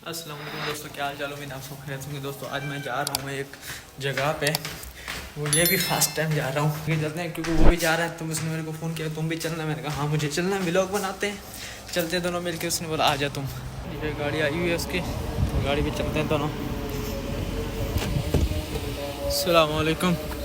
अस्सलाम वालेकुम दोस्तों, क्या हाल चाल। उम्मीद आप सब खैरियत होंगे। दोस्तों आज मैं जा रहा हूँ एक जगह पे, वो ये भी फर्स्ट टाइम जा रहा हूँ। ये चलते हैं क्योंकि वो भी जा रहा है, तो उसने मेरे को फ़ोन किया तुम भी चलना है। मैंने कहा हाँ मुझे चलना है, व्लॉग बनाते हैं, चलते हैं दोनों मिल के। उसने बोला आ जा तुम। ये गाड़ी आई हुई है उसकी, तो गाड़ी पे चलते हैं दोनों। अस्सलाम वालेकुम।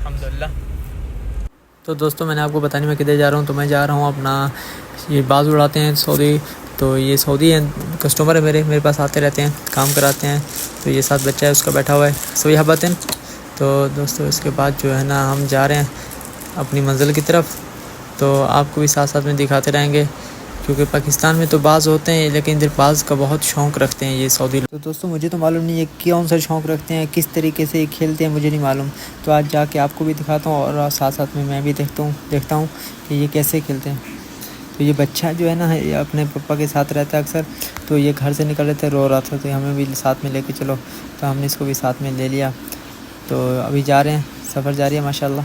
अल्हम्दुलिल्लाह। तो दोस्तों मैंने आपको बताया मैं किधर जा रहा हूँ। तो मैं जा रहा हूँ अपना, ये बाल उड़ाते हैं सऊदी। तो ये सऊदी हैं, कस्टमर है मेरे पास आते रहते हैं, काम कराते हैं। तो ये साथ बच्चा है उसका बैठा हुआ है, सभी हबतन। तो दोस्तों इसके बाद जो है ना हम जा रहे हैं अपनी मंजिल की तरफ। तो आपको भी साथ साथ में दिखाते रहेंगे, क्योंकि पाकिस्तान में तो बाज़ होते हैं लेकिन इधर बाज़ का बहुत शौक़ रखते हैं ये सऊदी। तो दोस्तों मुझे तो मालूम नहीं है कौन सा शौक़ रखते हैं, किस तरीके से खेलते हैं, मुझे नहीं मालूम। तो आज जाके आपको भी दिखाता हूँ और साथ साथ में मैं भी देखता हूँ कि ये कैसे खेलते हैं। तो ये बच्चा जो है ना ये अपने पापा के साथ रहता है अक्सर। तो ये घर से निकल रहे थे, रो रहा था, तो हमें भी साथ में लेके चलो, तो हमने इसको भी साथ में ले लिया। तो अभी जा रहे हैं, सफ़र जारी है माशाल्लाह।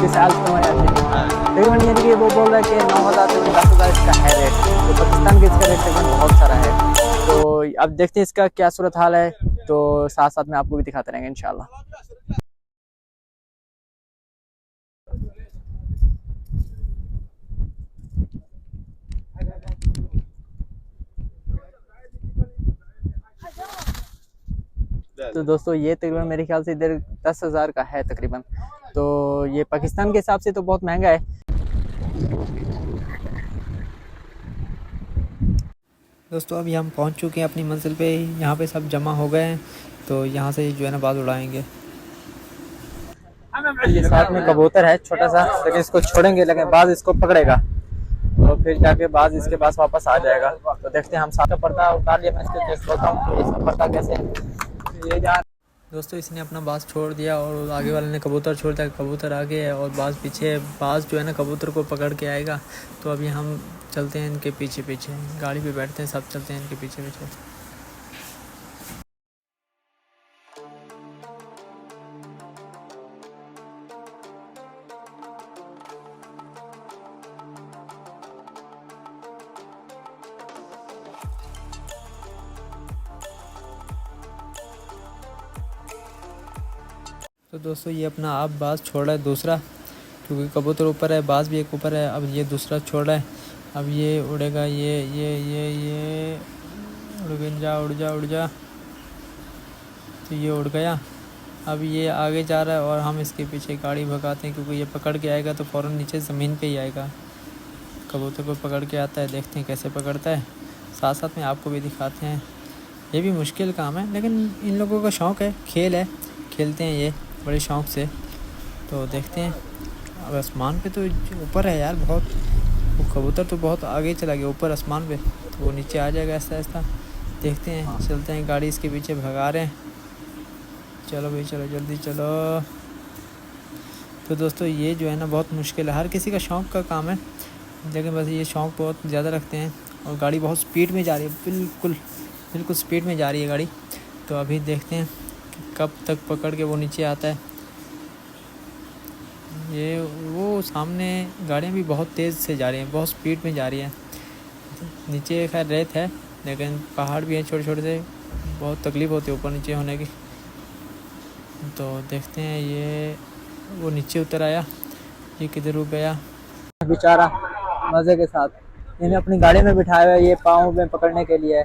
9800 तकरीबन, यानी कि वो बोल रहा है कि 9000 से 10,000 इसका है रेट। तो पाकिस्तान के इसका रेट तकरीबन बहुत सारा है। तो अब देखते हैं इसका क्या सूरत हाल है, तो साथ साथ में आपको भी दिखाते रहेंगे इंशाल्लाह। तो दोस्तों ये तकरीबन मेरे ख्याल से इधर 10,000 का है तकरीबन। तो ये पाकिस्तान के हिसाब से तो बहुत महंगा है। दोस्तों अभी हम पहुंच चुके हैं अपनी मंजिल पे, यहाँ पे सब जमा हो गए हैं। तो यहाँ से जो है ना बाल उड़ाएंगे। ये साथ में कबूतर है छोटा सा, लेकिन इसको छोड़ेंगे लेकिन बाज इसको पकड़ेगा, तो फिर जाके बाज इसके पास वापस आ जाएगा। तो देखते हैं, हम साथ पर्दा उतार लिया, मैं इसको देख लेता हूँ कि इसका पर्दा कैसे ये जा। दोस्तों इसने अपना बाज छोड़ दिया और आगे वाले ने कबूतर छोड़ दिया। कबूतर आगे है और बाज पीछे है। बाज जो है ना कबूतर को पकड़ के आएगा। तो अभी हम चलते हैं इनके पीछे पीछे, गाड़ी पे बैठते हैं, सब चलते हैं इनके पीछे पीछे। तो दोस्तों ये अपना अब बाज छोड़ रहा है दूसरा, क्योंकि कबूतर ऊपर है, बाज भी एक ऊपर है। अब ये दूसरा छोड़ रहा है, अब ये उड़ेगा, ये उड़ जा। तो ये उड़ गया। अब ये आगे जा रहा है और हम इसके पीछे गाड़ी भगाते हैं, क्योंकि ये पकड़ के आएगा तो फ़ौरन नीचे ज़मीन पे ही आएगा। कबूतर को पकड़ के आता है, देखते हैं कैसे पकड़ता है, साथ साथ में आपको भी दिखाते हैं। ये भी मुश्किल काम है, लेकिन इन लोगों का शौक़ है, खेल है, खेलते हैं ये बड़े शौक़ से। तो देखते हैं। अब आसमान पे तो ऊपर है यार बहुत, वो कबूतर तो बहुत आगे चला गया ऊपर आसमान पे, तो वो नीचे आ जाएगा ऐसा ऐसा। देखते हैं, चलते हैं, गाड़ी इसके पीछे भगा रहे हैं। चलो भाई चलो, जल्दी चलो। तो दोस्तों ये जो है ना बहुत मुश्किल है, हर किसी का शौक़ का काम है, लेकिन बस ये शौक़ बहुत ज़्यादा रखते हैं। और गाड़ी बहुत स्पीड में जा रही है, बिल्कुल स्पीड में जा रही है गाड़ी। तो अभी देखते हैं कब तक पकड़ के वो नीचे आता है। ये वो सामने गाड़ियाँ भी बहुत तेज़ से जा रही हैं, बहुत स्पीड में जा रही हैं। नीचे खैर रेत है, लेकिन पहाड़ भी हैं छोटे छोटे से, बहुत तकलीफ़ होती है ऊपर नीचे होने की। तो देखते हैं, ये वो नीचे उतर आया, ये किधर रुक गया बेचारा। मज़े के साथ इन्हें अपनी गाड़ी में बिठाया हुआ है, ये पाँव में पकड़ने के लिए।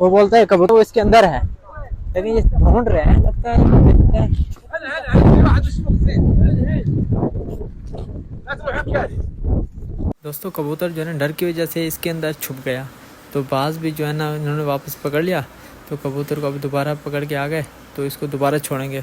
वो बोलता है कबूतर इसके अंदर है, लेकिन ये ढूंढ रहे हैं, लगता है दोस्तों कबूतर जो है ना डर की वजह से इसके अंदर छुप गया। तो बाज भी जो है ना इन्होंने वापस पकड़ लिया। तो कबूतर को अभी दोबारा पकड़ के आ गए, तो इसको दोबारा छोड़ेंगे।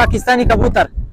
पाकिस्तानी कबूतर.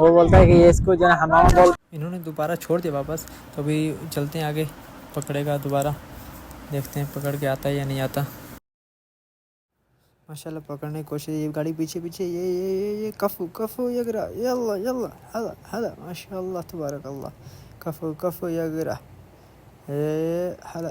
वो बोलता है कि ये इसको जो है हमामा बोल. इन्होंने दोबारा छोड़ दिया वापस, तो अभी चलते हैं आगे, पकड़ेगा दोबारा, देखते हैं पकड़ के आता है या नहीं आता. माशाल्लाह पकड़ने की कोशिश. ये गाड़ी पीछे पीछे, ये कफू कफू यगरा, यल्ला यल्ला हला हला माशाल्लाह तबारक अल्लाह. कफू कफू यगरा, हला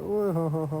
ओह हो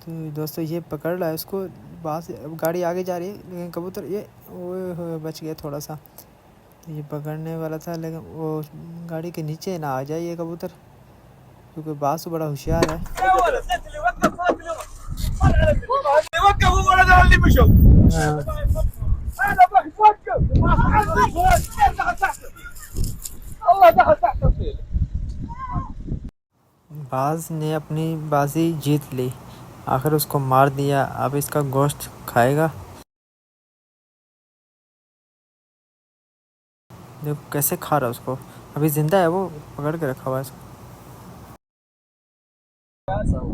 तो दोस्तों ये पकड़ रहा है उसको, बाहर से अब गाड़ी आगे जा रही है, लेकिन कबूतर ये ओए हो बच गया थोड़ा सा. तो ये पकड़ने वाला था, लेकिन वो गाड़ी के नीचे ना आ जाए ये कबूतर, क्योंकि बास बड़ा होशियार है. बाज ने अपनी बाजी जीत ली, आखिर उसको मार दिया. अब इसका गोश्त खाएगा. देखो कैसे खा रहा है उसको, अभी जिंदा है वो, पकड़ के रखा हुआ है इसको.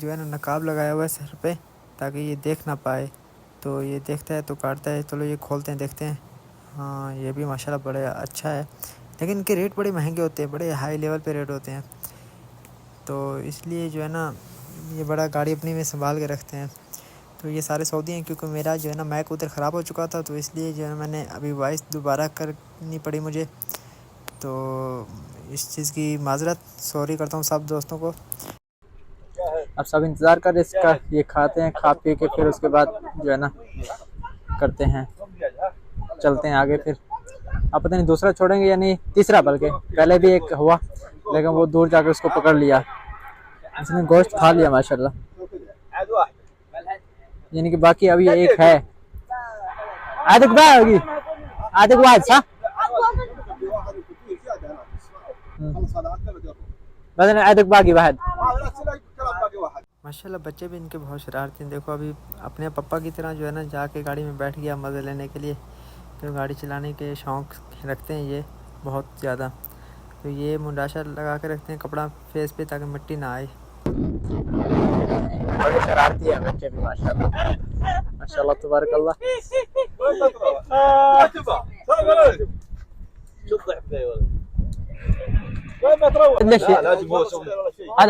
जो है ना नकाब लगाया हुआ है सर पे, ताकि ये देख ना पाए. तो ये देखता है तो काटता है. चलो ये खोलते हैं, देखते हैं. हाँ ये भी माशाल्लाह बड़े अच्छा है, लेकिन इनके रेट बड़े महंगे होते हैं, बड़े हाई लेवल पे रेट होते हैं. तो इसलिए जो है ना ये बड़ा गाड़ी अपनी में संभाल के रखते हैं. तो ये सारे सऊदी हैं, क्योंकि मेरा जो है ना मैक उधर ख़राब हो चुका था, तो इसलिए जो है मैंने अभी वॉइस दोबारा करनी पड़ी मुझे. तो इस चीज़ की माजरत, सॉरी करता हूँ सब दोस्तों को. अब सब इंतज़ार कर इसका, ये खाते हैं, खा पी के फिर उसके बाद जो है ना करते हैं, चलते हैं आगे. फिर अब पता नहीं दूसरा छोड़ेंगे या नहीं, तीसरा, बल्कि पहले भी एक हुआ, लेकिन वो दूर जाकर उसको पकड़ लिया, इसने गोश्त खा लिया माशाल्लाह. यानी कि बाकी अभी एक है. आदक बागी आदक वाद सा बदन आदक बागी वाद. माशाल्लाह बच्चे भी इनके बहुत शरारती हैं. देखो अभी अपने पप्पा की तरह जो है ना जाके गाड़ी में बैठ गया मज़े लेने के लिए. तो गाड़ी चलाने के शौक़ रखते हैं ये बहुत ज़्यादा. तो ये मुंडाशा लगा के रखते हैं कपड़ा फेस पे, ताकि मिट्टी ना आए. बड़े शरारती है बच्चे भी माशाल्लाह. माशाल्लाह तबारक अल्लाह.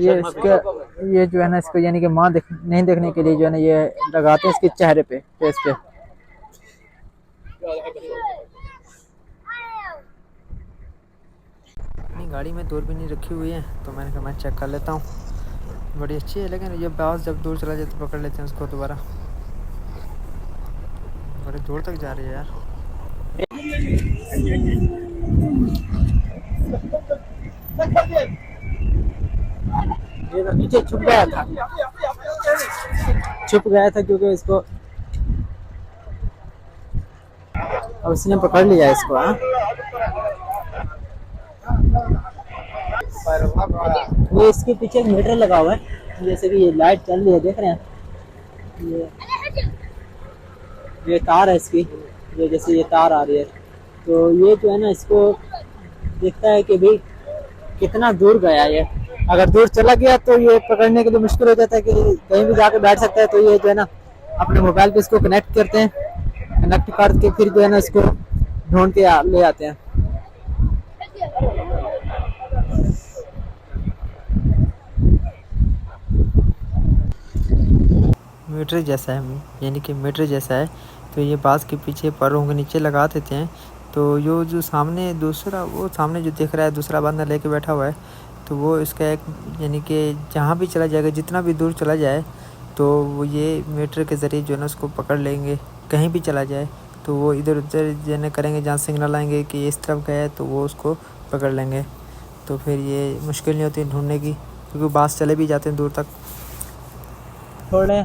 ये इसके, ये जो है ना इसको यानी कि माँ नहीं देखने के लिए जो है ना ये लगाते हैं इसके चेहरे पे, फेस पे. अपनी गाड़ी में दूरबीन रखी हुई है, तो मैंने कहा मैं चेक कर लेता हूँ. बड़ी अच्छी है, लेकिन ये बाज जब दूर चला जाए तो पकड़ लेते हैं उसको दोबारा. बड़े दूर तक जा रही है यार. ये तो नीचे छुप गया था क्योंकि इसको अब उसने पकड़ लिया इसको. हाँ ये इसके पीछे एक मीटर लगा हुआ है, जैसे कि ये लाइट चल रही है, देख रहे हैं. ये तार है इसकी, ये जैसे ये तार आ रही है, तो ये जो है ना इसको देखता है कि भाई कितना दूर गया ये. अगर दूर चला गया तो ये पकड़ने के लिए मुश्किल हो जाता है कि कहीं भी जाकर बैठ सकता है. तो ये जो है ना अपने मोबाइल पे इसको कनेक्ट करते हैं, कनेक्ट करके फिर जो है ना इसको ढूंढ के ले आते हैं. मीटर जैसा है, यानी कि मीटर जैसा है. तो ये बाँस के पीछे पैरों के नीचे लगा देते हैं. तो यो जो सामने दूसरा, वो सामने जो दिख रहा है दूसरा बंदा लेके बैठा हुआ है, तो वो इसका एक, यानी कि जहाँ भी चला जाएगा, जितना भी दूर चला जाए, तो वो ये मीटर के ज़रिए जो है ना उसको पकड़ लेंगे. कहीं भी चला जाए तो वो इधर उधर जो करेंगे, जहाँ सिग्नल आएंगे कि इस तरफ गया है तो वो उसको पकड़ लेंगे. तो फिर ये मुश्किल नहीं होती ढूंढने की, क्योंकि बाँस चले भी जाते हैं दूर तक. छोड़ें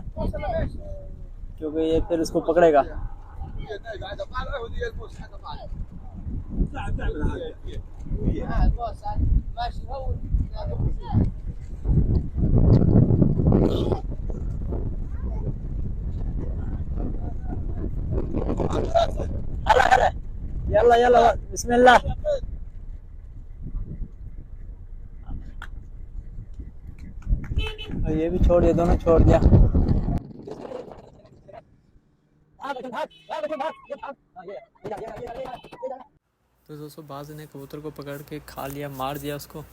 क्योंकि ये फिर उसको पकड़ेगा. हला हला यल्ला यल्ला बिस्मिल्लाह। ये भी छोड़, ये दोनों छोड़ दिया। तो दोस्तों बाज ने कबूतर को पकड़ के खा लिया, मार दिया उसको।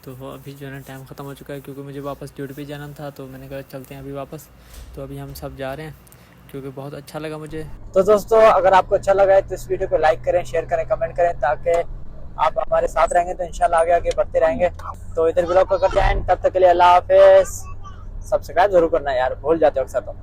तो अभी जो है ना टाइम ख़त्म हो चुका है, क्योंकि मुझे वापस ड्यूटी पे जाना था। तो मैंने कहा चलते हैं अभी वापस। तो अभी हम सब जा रहे हैं, क्योंकि बहुत अच्छा लगा मुझे। तो दोस्तों अगर आपको अच्छा लगा है तो इस वीडियो को लाइक करें, शेयर करें, कमेंट करें, ताकि आप हमारे साथ रहेंगे तो इंशाल्लाह आगे आगे बढ़ते रहेंगे। तो इधर ब्लॉग को करते हैं, तब तक के लिए अल्लाह हाफिज़। सब्सक्राइब जरूर करना यार, भूल जाते हो अक्सर तो।